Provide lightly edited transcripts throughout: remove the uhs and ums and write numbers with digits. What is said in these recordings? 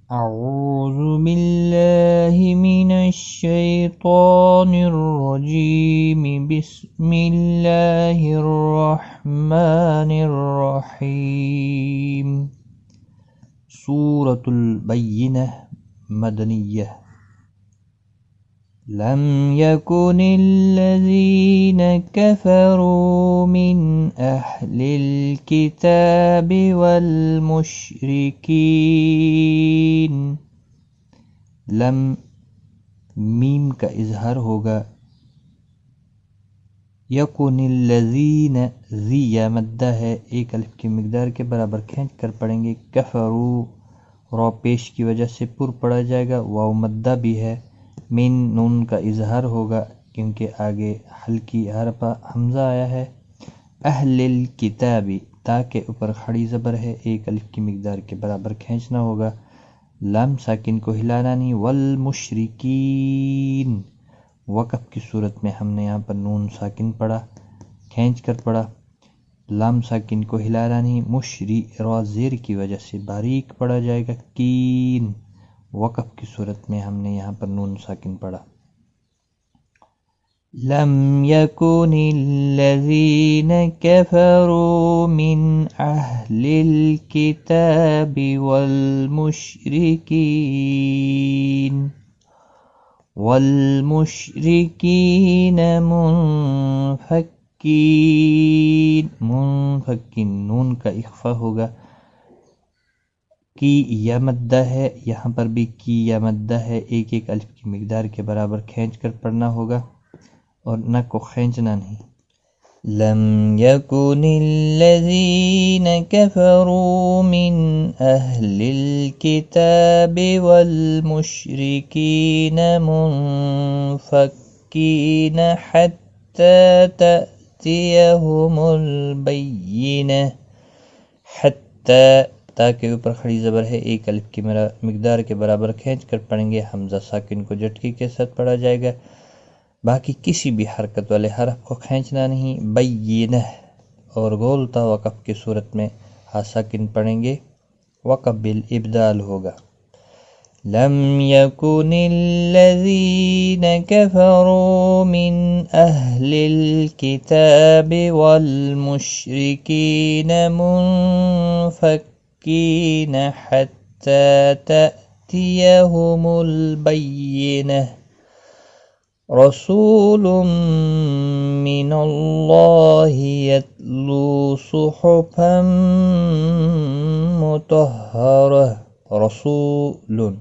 أعوذ بالله من الشيطان الرجيم بسم الله الرحمن الرحيم سورة البينة مدنية لم يكن الذين كفروا من أهل الكتاب والمشركين لم میم کا اظہار ہوگا یکن الذین ذی یا مدہ ہے ایک الف کی مقدار کے برابر کھینچ کر پڑھیں گے کفرو رو پیش کی وجہ سے پر پڑھا جائے گا واو مدہ بھی ہے من نون کا اظہار ہوگا کیونکہ آگے ہلکی حرف حمزہ آیا ہے اہل الکتابی تا کے اوپر کھڑی زبر ہے ایک الف کی مقدار کے برابر کھینچنا ہوگا لام ساکن کو ہلانا نہیں والمشرکین وقف کی صورت میں ہم نے یہاں پر نون ساکن پڑھا کھینچ کر پڑھا لام ساکن کو ہلانا نہیں مشری را زیر کی وجہ سے باریک پڑھا جائے گا کین وقف کی صورت میں ہم نے یہاں پر نون ساکن پڑھا لم يكن الذين كفروا من أهل الكتاب والمشركين منفكين نون کا اخفا ہوگا کی یا مدہ ہے یہاں پر بھی کی یا مدہ ہے ایک ایک الف کی مقدار کے برابر کھینچ کر پڑھنا ہوگا اور نہ کو کھینچنا نہیں لم يكن الذين كفروا من أهل الكتاب والمشركين منفكين حتى تأتيهم البينة حتى تاکہ اوپر کھڑی زبر ہے ایک الف کی مقدار کے برابر کھینچ کر پڑھیں گے حمزہ ساکن کو جھٹکی کے ساتھ پڑھا جائے گا باقی کسی بھی حرکت والے حرف کو کھینچنا نہیں بینہ اور گولتا وقف کی صورت میں ہا ساکن پڑھیں گے وقف بالابدال ہوگا لم يكن الذين كفروا من أهل الكتاب والمشركين منفكين حتى تأتيهم البينة رسول من الله يتلو صحفا مطهرة رسول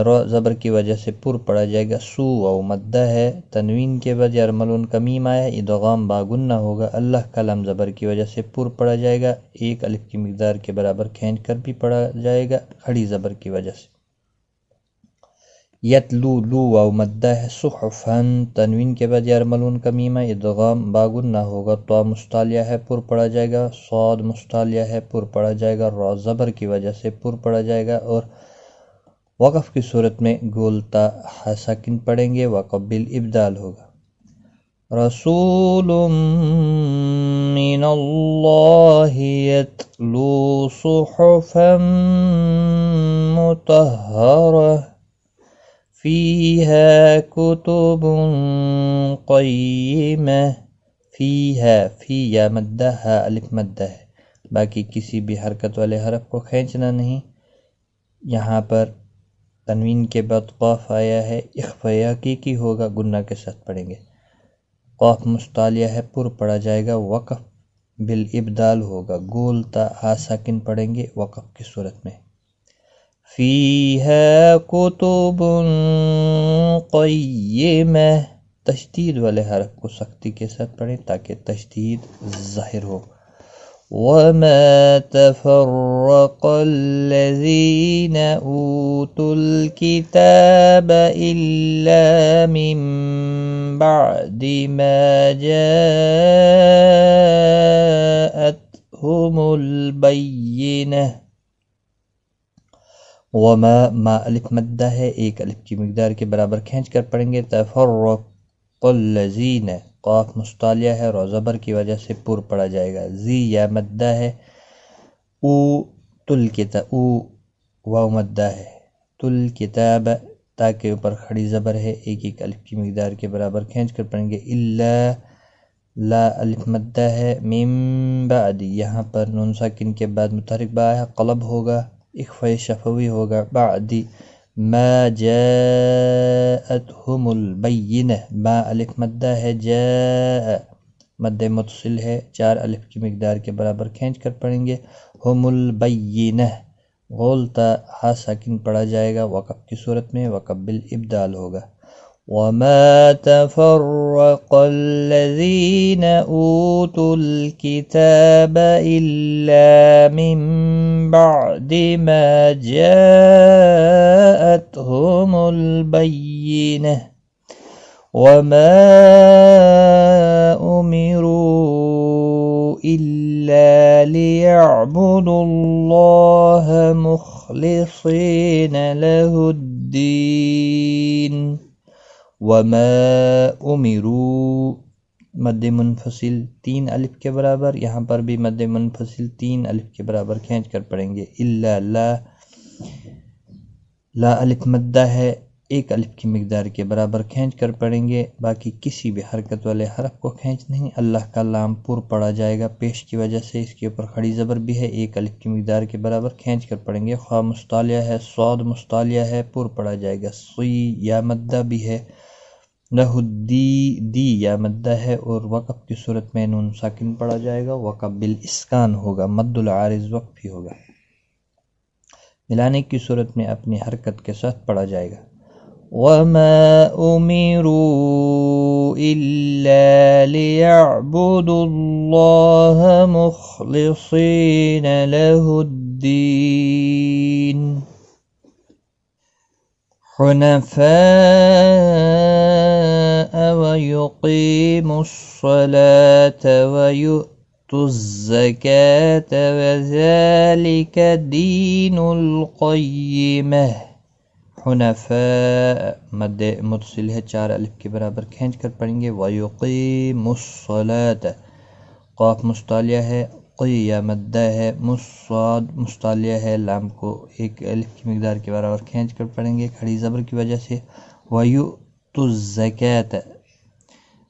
رو زبر کی وجہ سے پر پڑھا جائے گا سو او مدہ ہے تنوین کے بعد یرملون کا میم آیا ادغام باگنہ ہوگا اللہ کا لام زبر کی وجہ سے پر پڑھا جائے گا ایک الف کی مقدار کے برابر کھینچ کر بھی پڑھا جائے گا کھڑی زبر کی وجہ سے یتلو لو او مدہ ہے صحفن تنوین کے بعد یرملون کا میم ادغام باگنہ ہوگا تو مستعلیہ ہے پر پڑھا جائے گا صاد مستعلیہ ہے پر پڑھا جائے گا را زبر کی وجہ سے پر پڑھا جائے گا اور وقف کی صورت میں گولتا ہا ساکن پڑھیں گے وقف بالابدال ہوگا رسول من اللہ یتلو صحفا مطہرہ فیہا کتب قیمہ فیہا فی یا مدہ ہا الف مدہ ہے باقی کسی بھی حرکت والے حرف کو کھینچنا نہیں یہاں پر تنوین کے بعد قاف آیا ہے اخفا کی ہوگا گنہ کے ساتھ پڑھیں گے قاف مستعلیہ ہے پر پڑھا جائے گا وقف بالابدال ہوگا گولتا ہا ساکن پڑھیں گے وقف کی صورت میں فیہا کتب قیمہ تشدید والے حرف کو سختی کے ساتھ پڑھیں تاکہ تشدید ظاہر ہو وما تفرق الذين أوتوا الكتاب إلا من بعد ما جاءتهم البينة وما ما الف مدہ ہے ایک الف کی مقدار کے برابر کھینچ کر پڑھیں گے تفرق الذین قاف مستعلیہ ہے رو زبر کی وجہ سے پر پڑھا جائے گا زی یا مدہ ہے او تل کتاب او واو مدہ ہے، تل کتاب تا کے اوپر کھڑی زبر ہے، ایک ایک الف کی مقدار کے برابر کھینچ کر پڑھیں گے، الا لا الف مدہ ہے، من بعد یہاں پر نون ساکن کے بعد متحرک با ہے، قلب ہوگا، اخفاء شفوی ہوگا، بعد ما جاءتهم البینہ، ما الف مدہ ہے، جاء مد متصل ہے، 4 الف کی مقدار کے برابر کھینچ کر پڑھیں گے، ہم البینہ، غولتا ہا ساکن پڑھا جائے گا وقف کی صورت میں، وقف بالابدال ہوگا۔ وما تفرق الذين أوتوا الكتاب إلا من بعد ما جاءتهم البينة وما أمروا إلا ليعبدوا الله مخلصين له الدين وما امروا مد منفصل 3 الف کے برابر، یہاں پر بھی مد منفصل 3 الف کے برابر کھینچ کر پڑھیں گے، الا لا الف مدہ ہے، 1 الف کی مقدار کے برابر کھینچ کر پڑھیں گے، باقی کسی بھی حرکت والے حرف کو کھینچ نہیں، اللہ کا لام پر پڑھا جائے گا پیش کی وجہ سے، اس کے اوپر کھڑی زبر بھی ہے، 1 الف کی مقدار کے برابر کھینچ کر پڑھیں گے، خواہ مستعلیہ ہے، صاد مستعلیہ ہے، پر پڑھا جائے گا، صی یا مدہ بھی ہے، لہ دی یا مدہ ہے، اور وقف کی صورت میں نون ساکن پڑھا جائے گا، وقف بالاسکان ہوگا، مد العارض وقفی ہوگا، ملانے کی صورت میں اپنی حرکت کے ساتھ پڑھا جائے گا۔ وَمَا أُمِرُوا إِلَّا لِيَعْبُدُوا اللَّهَ مُخْلِصِينَ لَهُ الدِّينَ حُنَفَاءَ وَيُقِيمُوا الصَّلَاةَ وَيُؤْتُوا الزَّكَاةَ وَذَلِكَ دِينُ الْقَيِّمَةِ، حنفاء مد متصل ہے، 4 الف کے برابر کھینچ کر پڑھیں گے، وَيُقِيمُوا الصَّلَاةَ، قاف مستعلیہ ہے، قی یا مدہ ہے، مصاد مستعلیہ ہے، لام کو 1 الف کی مقدار کے برابر کھینچ کر پڑھیں گے کھڑی زبر کی وجہ سے، وَيُؤْتُوا الزَّكَاةَ،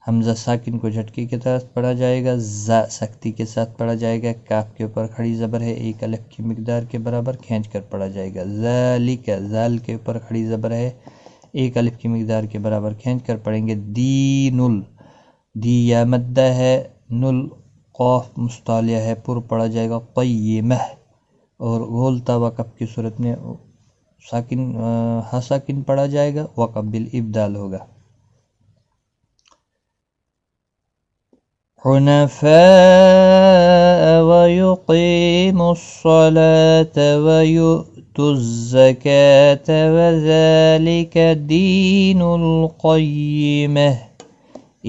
حمزہ ساکن کو جھٹکے کے ساتھ پڑھا جائے گا، زا سختی کے ساتھ پڑھا جائے گا، کاف کے اوپر کھڑی زبر ہے، 1 الف کی مقدار کے برابر کھینچ کر پڑھا جائے گا، ذالک زال کے اوپر کھڑی زبر ہے، 1 الف کی مقدار کے برابر کھینچ کر پڑھیں گے، دین دی یا مدہ ہے، نل قاف مستعلیہ ہے، پر پڑھا جائے گا، قیمہ، اور غولتا وقف کی صورت میں ساکن ہا ساکن پڑھا جائے گا، وقف بالابدال ہوگا۔ حنفاء ويقيموا الصلاة ويؤتوا الزكاة وذلك دين القيمة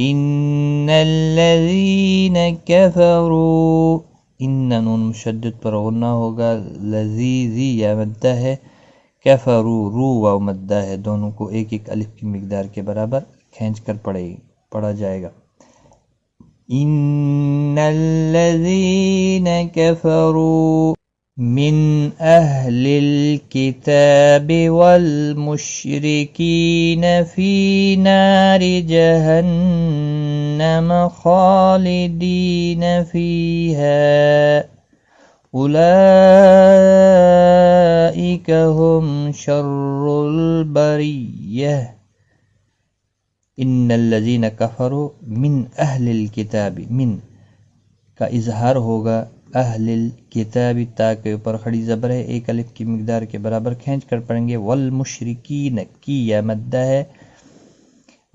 إن الذين كفروا، ان نون مشدد پر غنہ ہوگا، لذیذی یا مدہ ہے، کفروا رو و مدہ ہے، دونوں کو 1 1 الف کی مقدار کے برابر کھینچ کر پڑھا جائے گا، ان الذين كفروا من اهل الكتاب والمشركين في نار جهنم خالدين فيها اولئك هم شر البرية، ان الذین کفروا من اہل الکتاب، من کا اظہار ہوگا، اہل الکتاب تا کے اوپر کھڑی زبر ہے، 1 الف کی مقدار کے برابر کھینچ کر پڑھیں گے، والمشرکین کی یا مدہ ہے،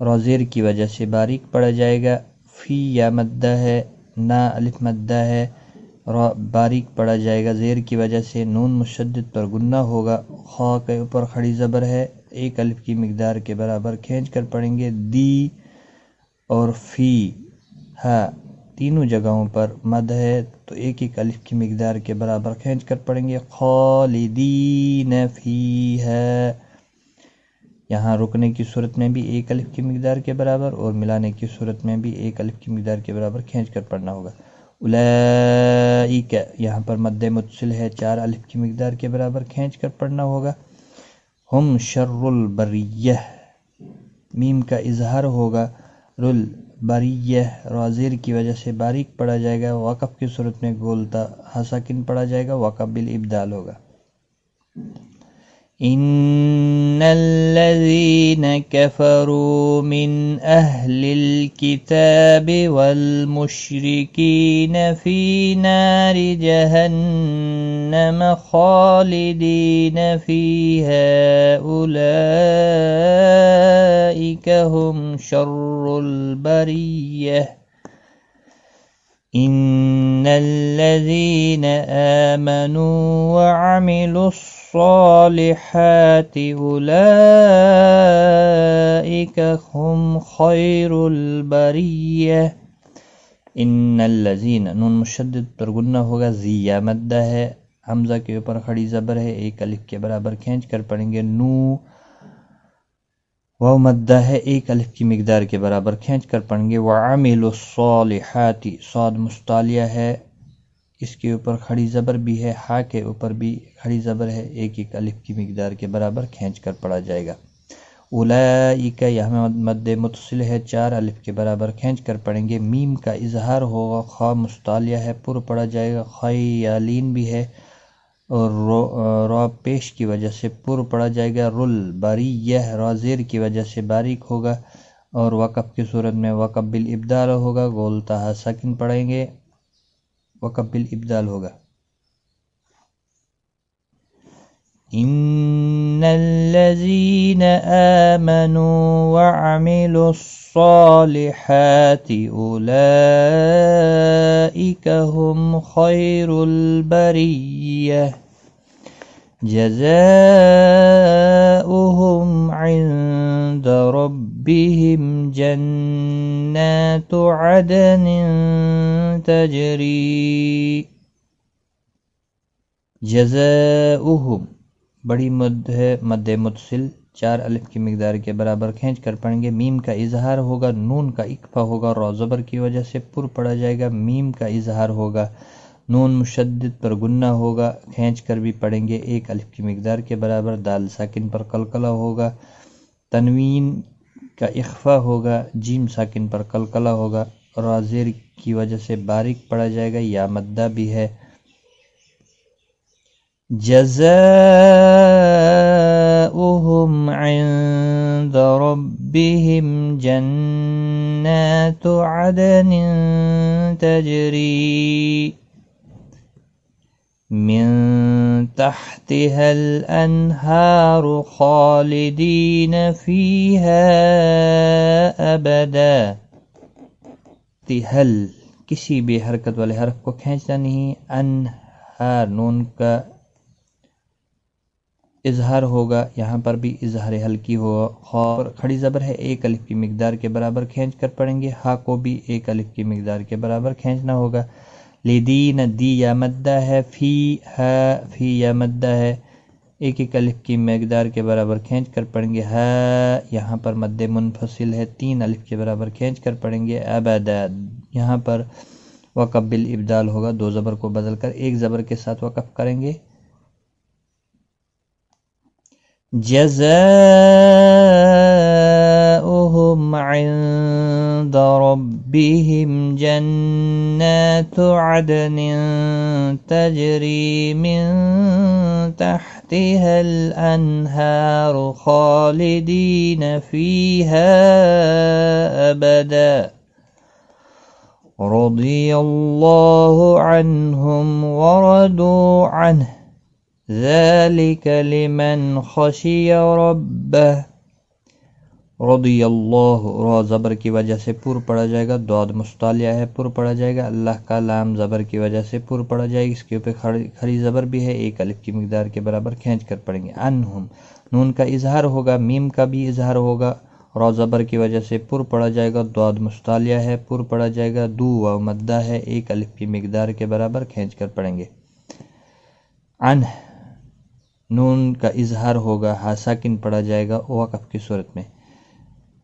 روزیر کی وجہ سے باریک پڑھا جائے گا، فی یا مدہ ہے، نا الف مدہ ہے، باریک پڑھا جائے گا، زیر کی وجہ سے نون مشدد پر گنہ ہوگا، خا کے اوپر کھڑی زبر ہے، 1 الف کی مقدار کے برابر کھینچ کر پڑھیں گے، دی اور فی ہا تینوں جگہوں پر مد ہے تو 1 1 الف کی مقدار کے برابر کھینچ کر پڑھیں گے، خالدین فیہا، یہاں رکنے کی صورت میں بھی 1 الف کی مقدار کے برابر اور ملانے کی صورت میں بھی 1 الف کی مقدار کے برابر کھینچ کر پڑھنا ہوگا، اولئک یہاں پر مد متصل ہے 4 الف کی مقدار کے برابر کھینچ کر پڑھنا ہوگا. ہم شر البریہ میم کا اظہار ہوگا، رل بریہ را زیر کی وجہ سے باریک پڑھا جائے گا، وقف کی صورت میں گولتا ہا ساکن پڑھا جائے گا، وقف بالابدال ہوگا. ان الذين كفروا من اهل الكتاب والمشركين في نار جهنم خالدين فيها اولئك هم شر البرية. ان الذين آمنوا وعملوا الصالحات اولئك هم خیر البریہ. ان الذین نون مشدد پر گنہ ہوگا، زی یا مدہ ہے، حمزہ کے اوپر کھڑی زبر ہے، 1 الف کے برابر کھینچ کر پڑھیں گے. نو واو مدہ ہے، 1 الف کی مقدار کے برابر کھینچ کر پڑھیں گے. وعملوا الصالحات صاد مستعلیہ ہے، اس کے اوپر کھڑی زبر بھی ہے، ہا کے اوپر بھی کھڑی زبر ہے، 1 الف کی مقدار کے برابر کھینچ کر پڑھا جائے گا. اولئک یہاں مد متصل ہے، 4 الف کے برابر کھینچ کر پڑھیں گے. میم کا اظہار ہوگا، خا مستعلیہ ہے، پر پڑھا جائے گا، خیالین بھی ہے اور را پیش کی وجہ سے پر پڑھا جائے گا. رل بریہ را زیر کی وجہ سے باریک ہوگا اور وقف کی صورت میں وقف بالابدال ہوگا، گولتا ہا ساکن پڑھیں گے، وقف بالابدال ہوگا. ان الذين آمنوا وعملوا الصالحات اولئك هم خیر البریہ. جزاؤهم عند ربهم جنات عدن تجری. جزاؤهم بڑی مد ہے، مد متصل 4 الف کی مقدار کے برابر کھینچ کر پڑھیں گے. میم کا اظہار ہوگا، نون کا اکفا ہوگا، را زبر کی وجہ سے پر پڑھا جائے گا. میم کا اظہار ہوگا، نون مشدد پر گنہ ہوگا، کھینچ کر بھی پڑھیں گے، 1 الف کی مقدار کے برابر. دال ساکن پر قلقلہ ہوگا، تنوین کا اخفا ہوگا، جیم ساکن پر قلقلہ ہوگا، را زیر کی وجہ سے باریک پڑھا جائے گا، یا مدہ بھی ہے. جزاؤهم عند ربهم جنات عدن تجری من تحتها الانہار خالدین فیہا ابدا. تہل کسی بھی حرکت والے حرف کو کھینچنا نہیں. انہار نون کا اظہار ہوگا، یہاں پر بھی اظہار حلقی ہوگا، خا پر کھڑی زبر ہے، 1 الف کی مقدار کے برابر کھینچ کر پڑھیں گے. ہا کو بھی 1 الف کی مقدار کے برابر کھینچنا ہوگا. لدین دی یا مدہ ہے، فی ہا فی یا مدہ ہے، 1 الف کی مقدار کے برابر کھینچ کر پڑھیں گے. ہا یہاں پر مد منفصل ہے، 3 الف کے برابر کھینچ کر پڑھیں گے. ابدا یہاں پر وقف بالابدال ہوگا، 2 زبر کو بدل کر 1 زبر کے ساتھ وقف کریں گے. جزاؤهم عند ربهم جنات عدن تجری من تحتها الانہار خالدین فیہا ابدا. رضی اللہ عنہم ورضوا عنہ ذلك لمن خشی ربہ. رضی اللہ را زبر کی وجہ سے پر پڑھا جائے گا، داد مستعلیہ ہے، پر پڑھا جائے گا. اللہ کا لام زبر کی وجہ سے پر پڑھا جائے گا، اس کے اوپر کھڑی زبر بھی ہے، 1 الف کی مقدار کے برابر کھینچ کر پڑھیں گے. انہم نون کا اظہار ہوگا، میم کا بھی اظہار ہوگا، را زبر کی وجہ سے پر پڑھا جائے گا، داد مستعلیہ ہے، پر پڑھا جائے گا. دو واو مدہ ہے، 1 الف کی مقدار کے برابر کھینچ کر پڑھیں گے. عنہ نون کا اظہار ہوگا، ہا ساکن پڑھا جائے گا وقف کی صورت میں.